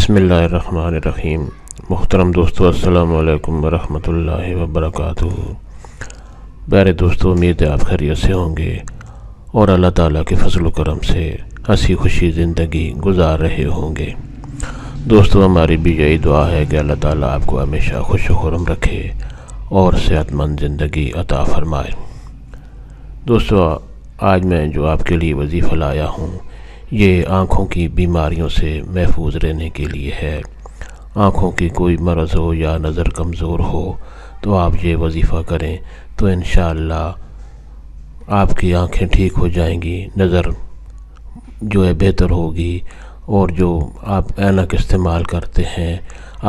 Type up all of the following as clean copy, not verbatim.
بسم اللہ الرحمن الرحیم۔ محترم دوستو، السلام علیکم ورحمۃ اللہ وبرکاتہ۔ پیارے دوستو، امید ہے آپ خیریت سے ہوں گے اور اللہ تعالیٰ کے فضل و کرم سے ہنسی خوشی زندگی گزار رہے ہوں گے۔ دوستو، ہماری بھی یہی دعا ہے کہ اللہ تعالیٰ آپ کو ہمیشہ خوش و خرم رکھے اور صحت مند زندگی عطا فرمائے۔ دوستو، آج میں جو آپ کے لیے وظیفہ لایا ہوں یہ آنکھوں کی بیماریوں سے محفوظ رہنے کے لیے ہے۔ آنکھوں کی کوئی مرض ہو یا نظر کمزور ہو تو آپ یہ وظیفہ کریں تو انشاءاللہ آپ کی آنکھیں ٹھیک ہو جائیں گی، نظر جو ہے بہتر ہوگی، اور جو آپ اینک استعمال کرتے ہیں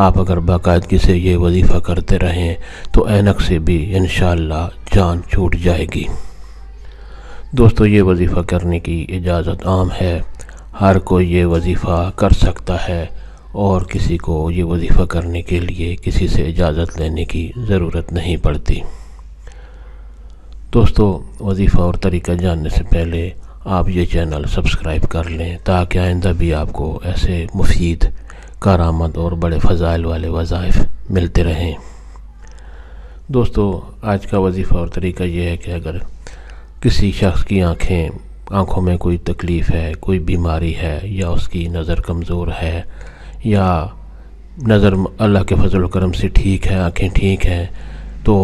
آپ اگر باقاعدگی سے یہ وظیفہ کرتے رہیں تو اینک سے بھی انشاءاللہ جان چھوٹ جائے گی۔ دوستو، یہ وظیفہ کرنے کی اجازت عام ہے، ہر کوئی یہ وظیفہ کر سکتا ہے اور کسی کو یہ وظیفہ کرنے کے لیے کسی سے اجازت لینے کی ضرورت نہیں پڑتی۔ دوستو، وظیفہ اور طریقہ جاننے سے پہلے آپ یہ چینل سبسکرائب کر لیں تاکہ آئندہ بھی آپ کو ایسے مفید، کارآمد اور بڑے فضائل والے وظائف ملتے رہیں۔ دوستو، آج کا وظیفہ اور طریقہ یہ ہے کہ اگر کسی شخص کی آنکھوں میں کوئی تکلیف ہے، کوئی بیماری ہے، یا اس کی نظر کمزور ہے، یا نظر اللہ کے فضل و کرم سے ٹھیک ہے، آنکھیں ٹھیک ہیں، تو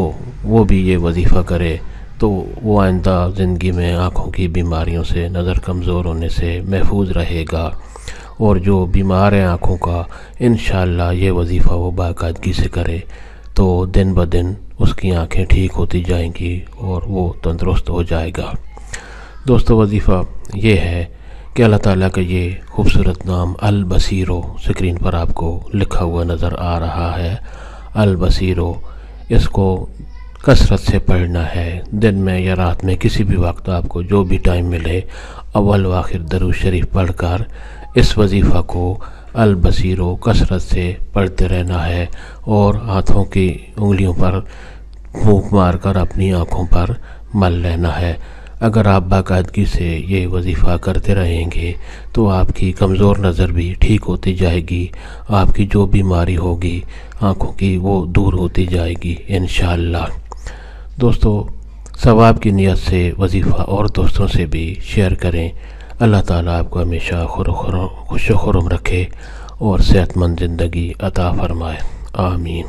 وہ بھی یہ وظیفہ کرے تو وہ آئندہ زندگی میں آنکھوں کی بیماریوں سے، نظر کمزور ہونے سے محفوظ رہے گا، اور جو بیمار ہے آنکھوں کا انشاءاللہ یہ وظیفہ وہ باقاعدگی سے کرے تو دن بدن اس کی آنکھیں ٹھیک ہوتی جائیں گی اور وہ تندرست ہو جائے گا۔ دوستو، وظیفہ یہ ہے کہ اللہ تعالیٰ کا یہ خوبصورت نام البصیرو سکرین پر آپ کو لکھا ہوا نظر آ رہا ہے، البصیرو، اس کو کثرت سے پڑھنا ہے، دن میں یا رات میں کسی بھی وقت آپ کو جو بھی ٹائم ملے اول و آخر درود شریف پڑھ کر اس وظیفہ کو البصیرو کثرت سے پڑھتے رہنا ہے، اور ہاتھوں کی انگلیوں پر پھونک مار کر اپنی آنکھوں پر مل لینا ہے۔ اگر آپ باقاعدگی سے یہ وظیفہ کرتے رہیں گے تو آپ کی کمزور نظر بھی ٹھیک ہوتی جائے گی، آپ کی جو بیماری ہوگی آنکھوں کی وہ دور ہوتی جائے گی انشاءاللہ۔ دوستو، ثواب کی نیت سے وظیفہ اور دوستوں سے بھی شیئر کریں۔ اللہ تعالیٰ آپ کو ہمیشہ خوش و خرم رکھے اور صحت مند زندگی عطا فرمائے، آمین۔